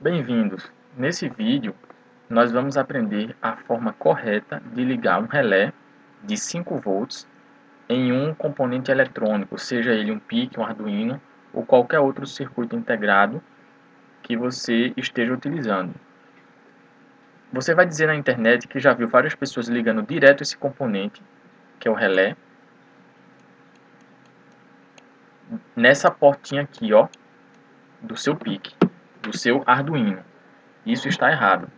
Bem-vindos! Nesse vídeo, nós vamos aprender a forma correta de ligar um relé de 5 volts em um componente eletrônico, seja ele um PIC, um Arduino ou qualquer outro circuito integrado que você esteja utilizando. Você vai dizer na internet que já viu várias pessoas ligando direto esse componente, que é o relé, nessa portinha aqui, ó, do seu PIC, do seu Arduino. Isso está errado.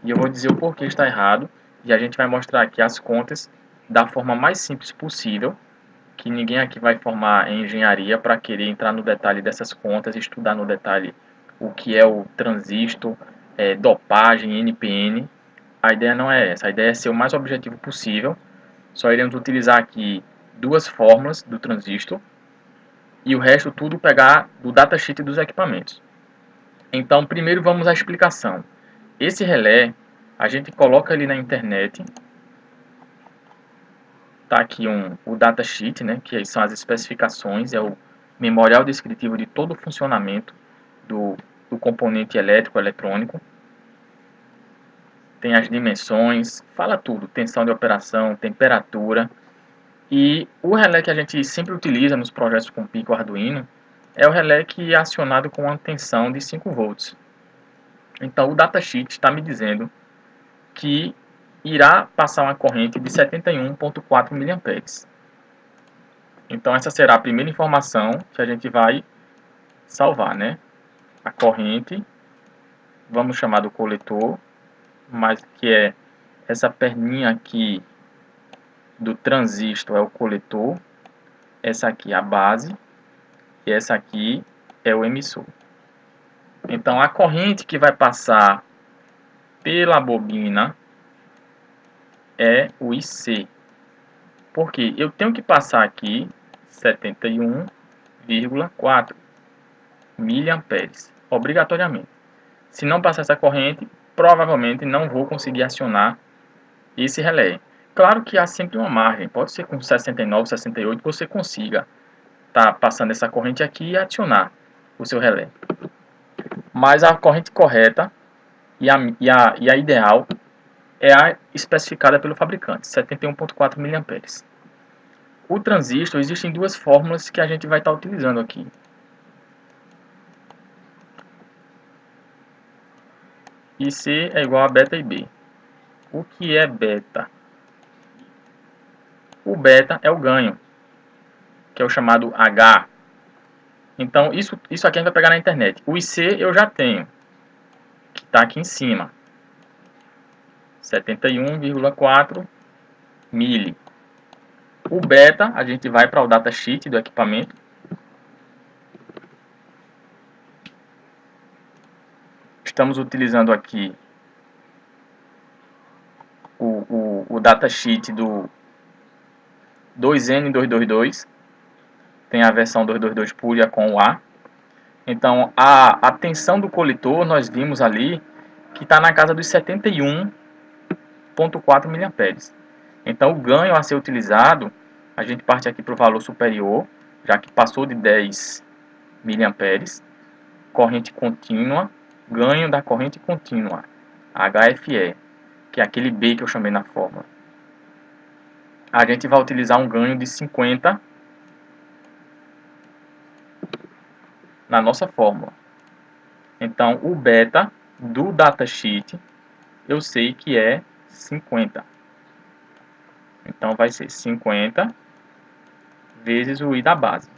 E eu vou dizer o porquê está errado, e a gente vai mostrar aqui as contas da forma mais simples possível, que ninguém aqui vai formar em engenharia para querer entrar no detalhe dessas contas, estudar no detalhe o que é o transistor, dopagem, NPN. A ideia não é essa, a ideia é ser o mais objetivo possível. Só iremos utilizar aqui duas fórmulas do transistor e o resto tudo pegar do datasheet dos equipamentos. Então, primeiro vamos à explicação. Esse relé, a gente coloca ali na internet, tá aqui o datasheet, né, que são as especificações, é o memorial descritivo de todo o funcionamento do componente elétrico eletrônico. Tem as dimensões, fala tudo, tensão de operação, temperatura. E o relé que a gente sempre utiliza nos projetos com Pico Arduino é o relé que é acionado com uma tensão de 5 volts. Então o datasheet está me dizendo que irá passar uma corrente de 71,4 mA. Então essa será a primeira informação que a gente vai salvar, né? A corrente, vamos chamar do coletor, mas que é essa perninha aqui do transistor é o coletor, essa aqui é a base e essa aqui é o emissor. Então a corrente que vai passar pela bobina é o IC. Porque eu tenho que passar aqui 71,4 miliamperes, obrigatoriamente. Se não passar essa corrente, provavelmente não vou conseguir acionar esse relé. Claro que há sempre uma margem, pode ser com 69, 68 você consiga estar passando essa corrente aqui e acionar o seu relé. Mas a corrente correta e a ideal é a especificada pelo fabricante, 71,4 miliamperes. O transistor, existem duas fórmulas que a gente vai estar utilizando aqui. IC é igual a beta IB. O que é beta? O beta é o ganho, que é o chamado H. Então, isso aqui a gente vai pegar na internet. O IC eu já tenho, que está aqui em cima. 71,4 mili. O beta, a gente vai para o datasheet do equipamento. Estamos utilizando aqui o datasheet do 2N222. Tem a versão 222 pura com o A. Então, a tensão do coletor, nós vimos ali, que está na casa dos 71,4 mA. Então, o ganho a ser utilizado, a gente parte aqui para o valor superior, já que passou de 10 mA. Corrente contínua, ganho da corrente contínua, HFE, que é aquele B que eu chamei na fórmula. A gente vai utilizar um ganho de 50 na nossa fórmula. Então, o beta do datasheet eu sei que é 50. Então, vai ser 50 vezes o I da base.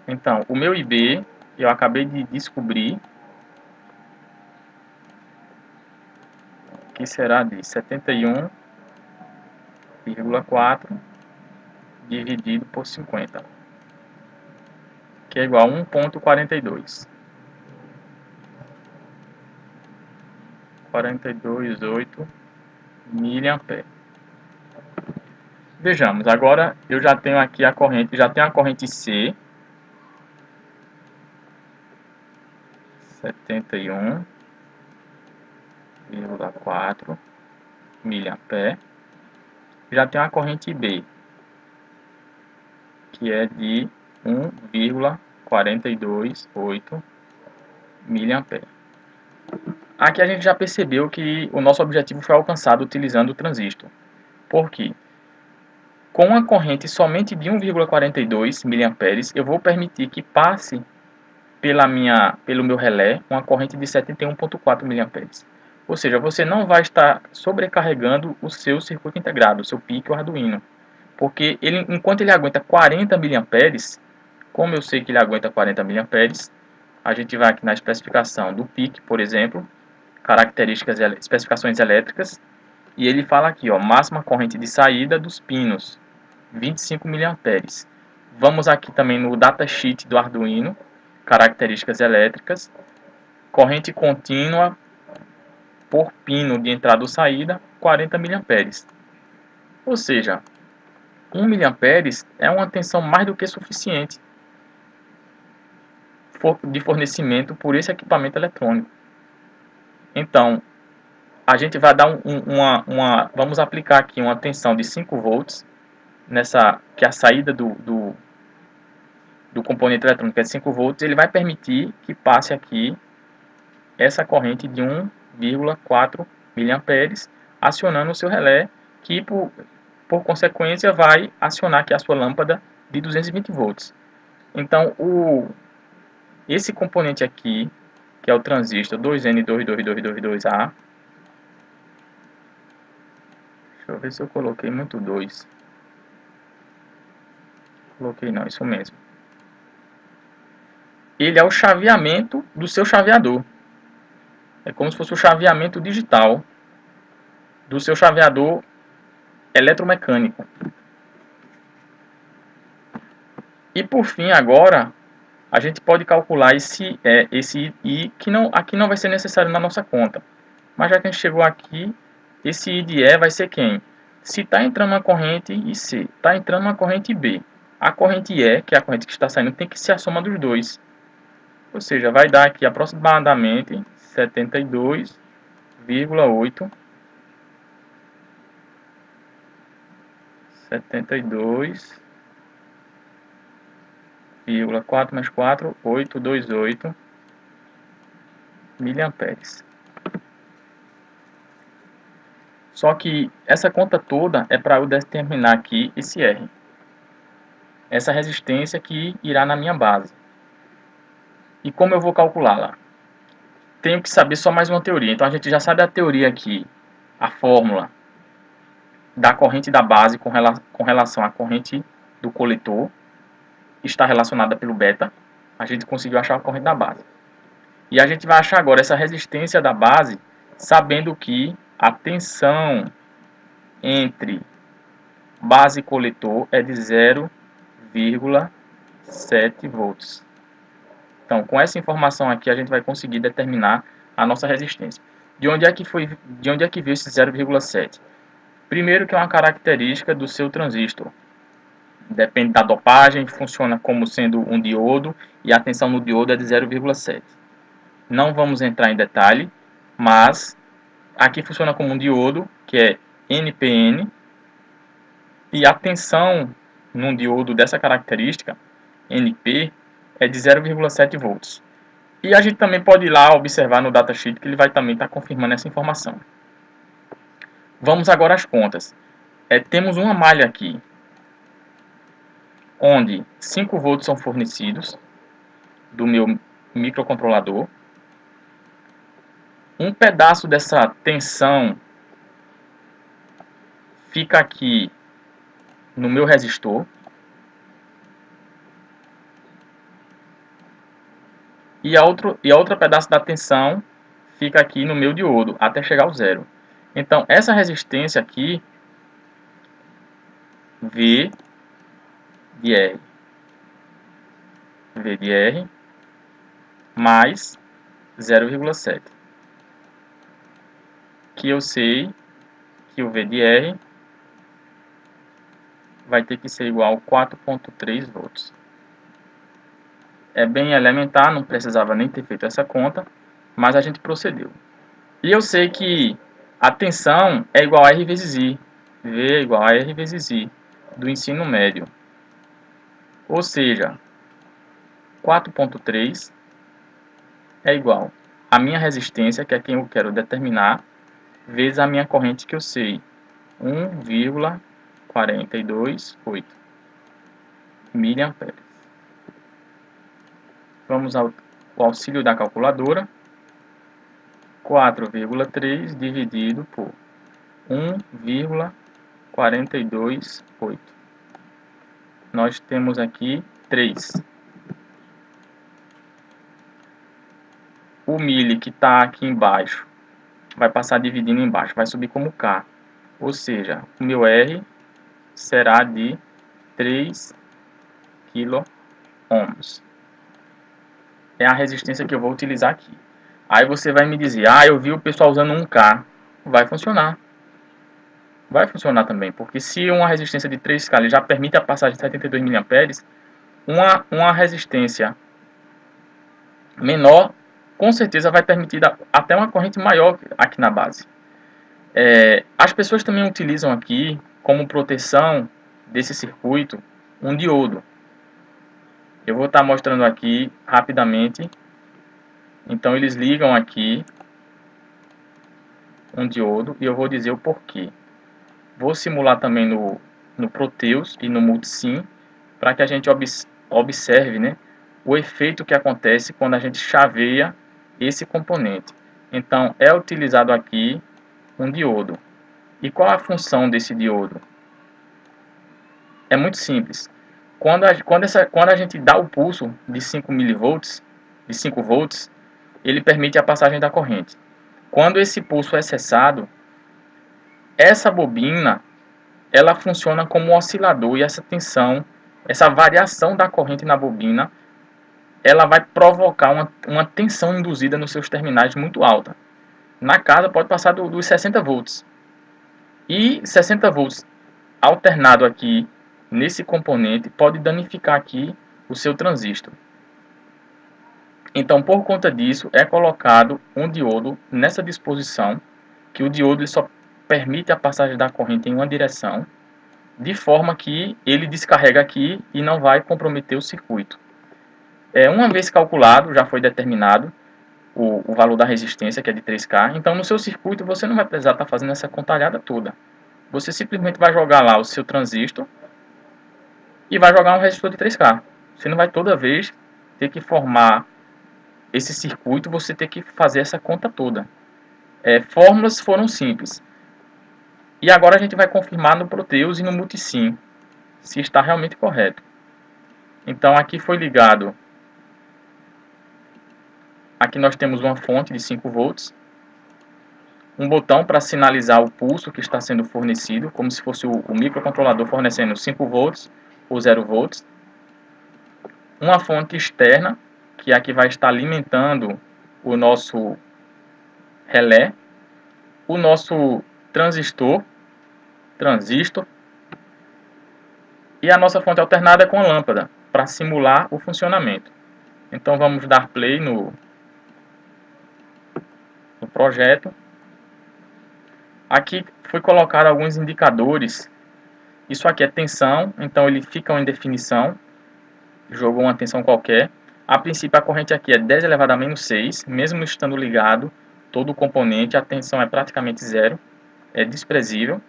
Então, o meu IB eu acabei de descobrir que será de 71,4 dividido por 50, que é igual a 1,42. 42,8 miliampere. Vejamos, agora eu já tenho aqui a corrente, já tenho a corrente C, 71,4 miliampere. Já tenho a corrente B, que é de 1,42 42,8 mA. Aqui a gente já percebeu que o nosso objetivo foi alcançado utilizando o transistor. Por quê? Com uma corrente somente de 1,42 mA, eu vou permitir que passe pelo meu relé uma corrente de 71,4 mA. Ou seja, você não vai estar sobrecarregando o seu circuito integrado, o seu PIC ou Arduino. Porque enquanto ele aguenta 40 mA, como eu sei que ele aguenta 40 mA, a gente vai aqui na especificação do PIC, por exemplo, especificações elétricas, e ele fala aqui, ó, máxima corrente de saída dos pinos, 25 mA. Vamos aqui também no datasheet do Arduino, características elétricas, corrente contínua por pino de entrada ou saída, 40 mA. Ou seja, 1 mA é uma tensão mais do que suficiente de fornecimento por esse equipamento eletrônico. Então, a gente vai dar vamos aplicar aqui uma tensão de 5 volts, que é a saída do componente eletrônico é de 5 volts, ele vai permitir que passe aqui essa corrente de 1,4 mA, acionando o seu relé, que por consequência vai acionar aqui a sua lâmpada de 220 volts. Então, esse componente aqui, que é o transistor 2N22222A, deixa eu ver se eu coloquei muito 2. Coloquei não, isso mesmo. Ele é o chaveamento do seu chaveador. É como se fosse o chaveamento digital do seu chaveador eletromecânico. E por fim, agora, a gente pode calcular esse I, que aqui não vai ser necessário na nossa conta. Mas já que a gente chegou aqui, esse I de E vai ser quem? Se está entrando uma corrente IC, está entrando uma corrente B. A corrente E, que é a corrente que está saindo, tem que ser a soma dos dois. Ou seja, vai dar aqui aproximadamente 72,8 4 mais 4, 828 miliamperes. Só que essa conta toda é para eu determinar aqui esse R. Essa resistência que irá na minha base. E como eu vou calculá-la? Tenho que saber só mais uma teoria. Então a gente já sabe a teoria aqui, a fórmula da corrente da base com relação à corrente do coletor. Está relacionada pelo beta. A gente conseguiu achar a corrente da base. E a gente vai achar agora essa resistência da base, sabendo que a tensão entre base e coletor é de 0,7 volts. Então, com essa informação aqui, a gente vai conseguir determinar a nossa resistência. De onde é que veio esse 0,7? Primeiro, que é uma característica do seu transistor. Depende da dopagem, funciona como sendo um diodo, e a tensão no diodo é de 0,7. Não vamos entrar em detalhe, mas aqui funciona como um diodo, que é NPN, e a tensão num diodo dessa característica, NP, é de 0,7 volts. E a gente também pode ir lá observar no datasheet que ele vai também estar confirmando essa informação. Vamos agora às contas. Temos uma malha aqui, onde 5 volts são fornecidos do meu microcontrolador. Um pedaço dessa tensão fica aqui no meu resistor. E a outra pedaço da tensão fica aqui no meu diodo, até chegar ao zero. Então, essa resistência aqui, V de R, mais 0,7. Que eu sei que o V de R vai ter que ser igual a 4,3 volts. É bem elementar, não precisava nem ter feito essa conta, mas a gente procedeu. E eu sei que a tensão é igual a R vezes I. V é igual a R vezes I do ensino médio. Ou seja, 4.3 é igual a minha resistência, que é quem eu quero determinar, vezes a minha corrente que eu sei, 1,428 mA. Vamos ao auxílio da calculadora. 4,3 dividido por 1,428. Nós temos aqui 3. O mili que está aqui embaixo vai passar dividindo embaixo, vai subir como K. Ou seja, o meu R será de 3 kΩ. É a resistência que eu vou utilizar aqui. Aí você vai me dizer, eu vi o pessoal usando 1K. Vai funcionar. Vai funcionar também, porque se uma resistência de 3K já permite a passagem de 72 mA, uma resistência menor, com certeza vai permitir até uma corrente maior aqui na base. As pessoas também utilizam aqui, como proteção desse circuito, um diodo. Eu vou estar mostrando aqui rapidamente. Então eles ligam aqui um diodo e eu vou dizer o porquê. Vou simular também no Proteus e no Multisim, para que a gente observe, né, o efeito que acontece quando a gente chaveia esse componente. Então é utilizado aqui um diodo. E qual a função desse diodo? É muito simples. Quando a gente dá o pulso de 5 mV, de 5 volts, ele permite a passagem da corrente. Quando esse pulso é cessado, essa bobina ela funciona como um oscilador, e essa tensão, essa variação da corrente na bobina, ela vai provocar uma tensão induzida nos seus terminais muito alta. Na casa pode passar dos 60 volts. E 60 volts alternado aqui nesse componente pode danificar aqui o seu transistor. Então, por conta disso, é colocado um diodo nessa disposição, que o diodo ele só permite a passagem da corrente em uma direção, de forma que ele descarrega aqui e não vai comprometer o circuito. Uma vez calculado, já foi determinado o valor da resistência, que é de 3K, então no seu circuito você não vai precisar estar fazendo essa contalhada toda. Você simplesmente vai jogar lá o seu transistor e vai jogar um resistor de 3K. Você não vai toda vez ter que formar esse circuito, você ter que fazer essa conta toda. Fórmulas foram simples. E agora a gente vai confirmar no Proteus e no Multisim se está realmente correto. Então aqui foi ligado. Aqui nós temos uma fonte de 5 volts. Um botão para sinalizar o pulso que está sendo fornecido, como se fosse o microcontrolador fornecendo 5 volts ou 0 volts. Uma fonte externa, que é a que vai estar alimentando o nosso relé. O nosso transistor. E a nossa fonte alternada é com a lâmpada, para simular o funcionamento. Então vamos dar play no projeto. Aqui foi colocado alguns indicadores. Isso aqui é tensão, então ele fica em definição. Jogou uma tensão qualquer. A princípio a corrente aqui é 10 elevado a menos 6, mesmo estando ligado todo o componente, a tensão é praticamente zero, é desprezível.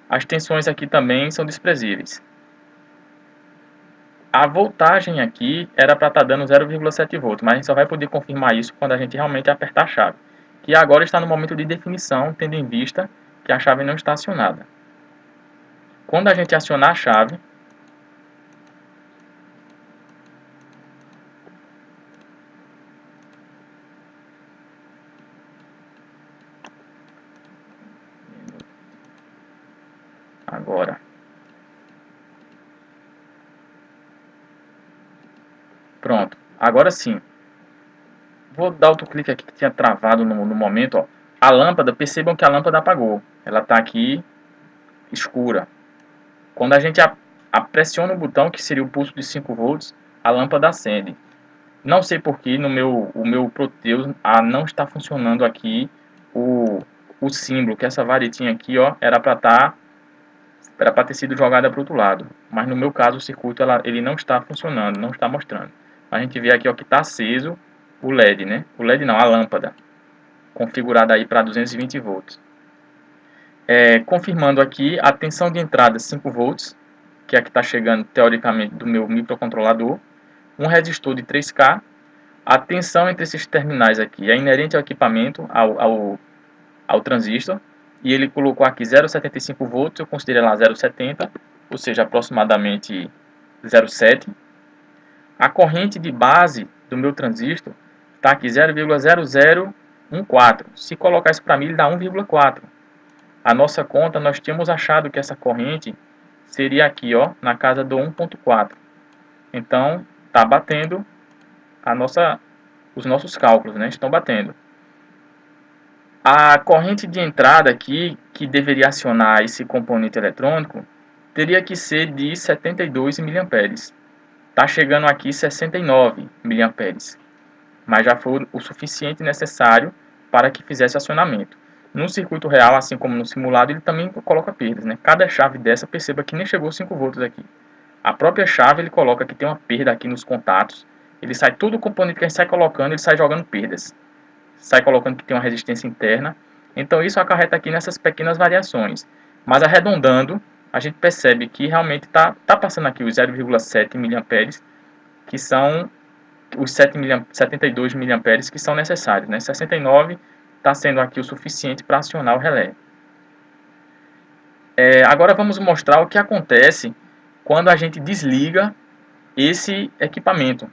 As tensões aqui também são desprezíveis. A voltagem aqui era para estar dando 0,7 volts, mas a gente só vai poder confirmar isso quando a gente realmente apertar a chave, que agora está no momento de definição, tendo em vista que a chave não está acionada. Quando a gente acionar a chave, agora, pronto, agora sim. Vou dar outro clique aqui que tinha travado no momento. Ó. A lâmpada, percebam que a lâmpada apagou. Ela está aqui escura. Quando a gente pressiona o botão, que seria o pulso de 5 volts, a lâmpada acende. Não sei porquê, o meu Proteus não está funcionando aqui o símbolo, que essa varetinha aqui ó, era para ter sido jogada para o outro lado. Mas no meu caso o circuito ele não está funcionando, não está mostrando. A gente vê aqui, ó, que está aceso o LED, né? O LED não, a lâmpada, configurada aí para 220 volts. Confirmando aqui, a tensão de entrada 5 volts, que é a que está chegando teoricamente do meu microcontrolador, um resistor de 3K, a tensão entre esses terminais aqui é inerente ao equipamento, ao transistor, e ele colocou aqui 0,75 volts, eu considero lá 0,70, ou seja, aproximadamente 0,7. A corrente de base do meu transistor está aqui 0,0014. Se colocar isso para mim, ele dá 1,4. A nossa conta, nós tínhamos achado que essa corrente seria aqui, ó, na casa do 1,4. Então, está batendo os nossos cálculos, né? Estão batendo. A corrente de entrada aqui, que deveria acionar esse componente eletrônico, teria que ser de 72 mA. Está chegando aqui 69 mA, mas já foi o suficiente necessário para que fizesse acionamento. No circuito real, assim como no simulado, ele também coloca perdas, né? Cada chave dessa, perceba que nem chegou 5 volts aqui. A própria chave ele coloca que tem uma perda aqui nos contatos. Ele sai todo o componente que a gente sai colocando, ele sai jogando perdas. Sai colocando que tem uma resistência interna. Então isso acarreta aqui nessas pequenas variações. Mas arredondando, a gente percebe que realmente está passando aqui os 0,7 mA, que são os 72 mA que são necessários, né? 69 está sendo aqui o suficiente para acionar o relé. Agora vamos mostrar o que acontece quando a gente desliga esse equipamento.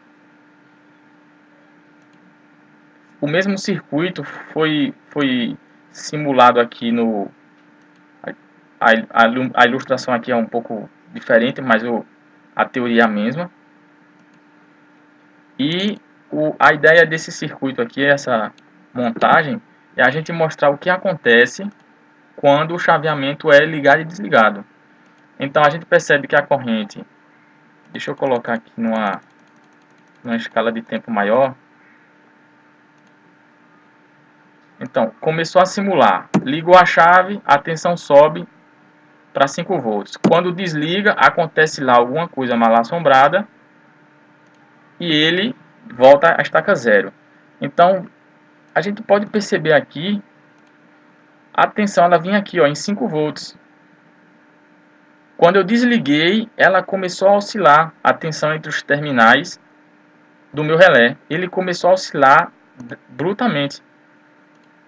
O mesmo circuito foi simulado aqui no... A ilustração aqui é um pouco diferente, mas a teoria é a mesma. E a ideia desse circuito aqui, essa montagem, é a gente mostrar o que acontece quando o chaveamento é ligado e desligado. Então a gente percebe que a corrente, deixa eu colocar aqui numa escala de tempo maior. Então, começou a simular, ligou a chave, a tensão sobe para 5 volts. Quando desliga, acontece lá alguma coisa mal assombrada e ele volta a estaca zero. Então, a gente pode perceber aqui, a tensão ela vinha aqui, ó, em 5 volts. Quando eu desliguei, ela começou a oscilar, a tensão entre os terminais do meu relé. Ele começou a oscilar brutamente.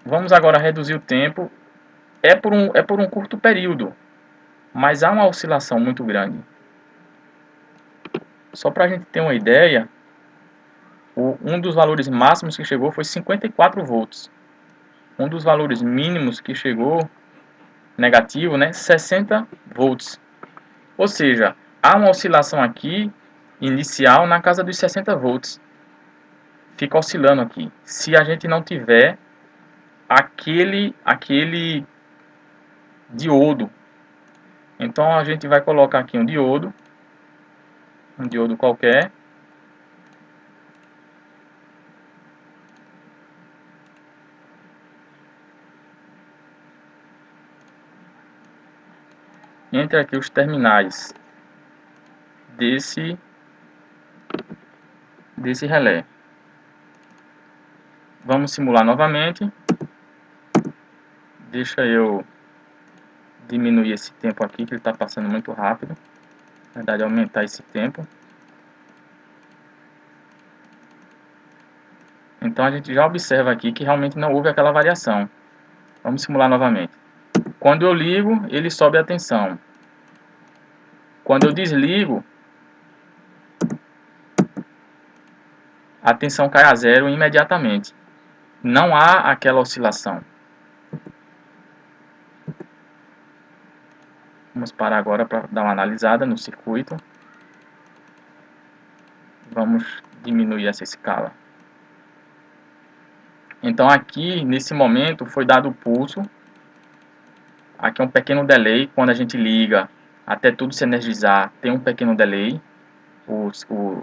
Vamos agora reduzir o tempo. É por um curto período, mas há uma oscilação muito grande. Só para a gente ter uma ideia, um dos valores máximos que chegou foi 54 volts. Um dos valores mínimos que chegou, negativo, né, 60 volts. Ou seja, há uma oscilação aqui, inicial, na casa dos 60 volts. Fica oscilando aqui. Se a gente não tiver aquele diodo. Então a gente vai colocar aqui um diodo qualquer. Entre aqui os terminais desse relé. Vamos simular novamente. Deixa eu diminuir esse tempo aqui, que ele está passando muito rápido. Na verdade, aumentar esse tempo. Então a gente já observa aqui que realmente não houve aquela variação. Vamos simular novamente. Quando eu ligo, ele sobe a tensão. Quando eu desligo, a tensão cai a zero imediatamente. Não há aquela oscilação. Vamos parar agora para dar uma analisada no circuito. Vamos diminuir essa escala. Então aqui, nesse momento, foi dado o pulso. Aqui é um pequeno delay, quando a gente liga, até tudo se energizar, tem um pequeno delay.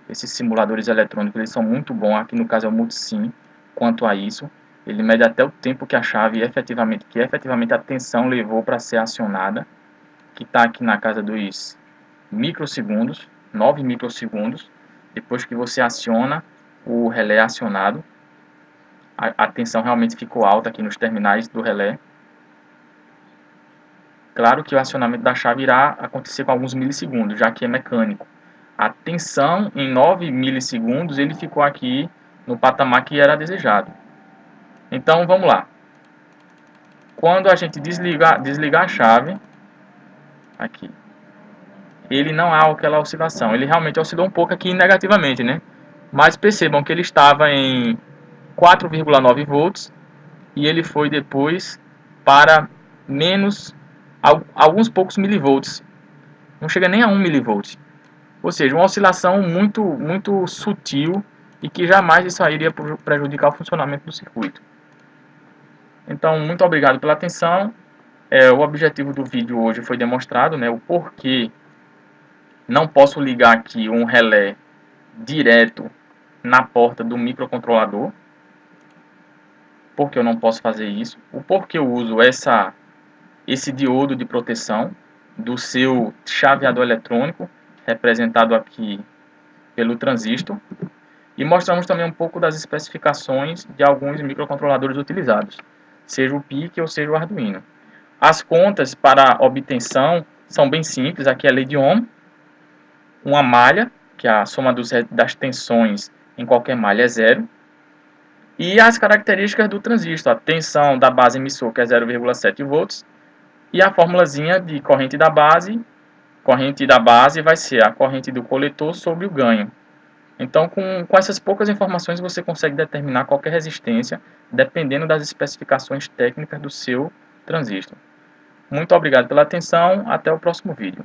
Esses simuladores eletrônicos eles são muito bons, aqui no caso é o Multisim, quanto a isso. Ele mede até o tempo que a chave efetivamente a tensão levou para ser acionada, que está aqui na casa dos microsegundos, 9 microsegundos. depois que você aciona o relé acionado. A tensão realmente ficou alta aqui nos terminais do relé. Claro que o acionamento da chave irá acontecer com alguns milissegundos, já que é mecânico. A tensão em 9 milissegundos ele ficou aqui no patamar que era desejado. Então vamos lá. Quando a gente desligar a chave, aqui, ele não há aquela oscilação. Ele realmente oscilou um pouco aqui negativamente, né? Mas percebam que ele estava em 4,9 volts e ele foi depois para menos alguns poucos milivolts. Não chega nem a 1 milivolt. Ou seja, uma oscilação muito sutil e que jamais isso iria prejudicar o funcionamento do circuito. Então, muito obrigado pela atenção. O objetivo do vídeo hoje foi demonstrado, né, o porquê não posso ligar aqui um relé direto na porta do microcontrolador. Porque eu não posso fazer isso. O porquê eu uso esse diodo de proteção do seu chaveador eletrônico, representado aqui pelo transistor. E mostramos também um pouco das especificações de alguns microcontroladores utilizados, seja o PIC ou seja o Arduino. As contas para a obtenção são bem simples. Aqui é a lei de Ohm, uma malha, que a soma das tensões em qualquer malha é zero, e as características do transistor, a tensão da base emissor, que é 0,7 volts, e a formulazinha de corrente da base vai ser a corrente do coletor sobre o ganho. Então, com essas poucas informações, você consegue determinar qualquer resistência, dependendo das especificações técnicas do seu transistor. Muito obrigado pela atenção, até o próximo vídeo.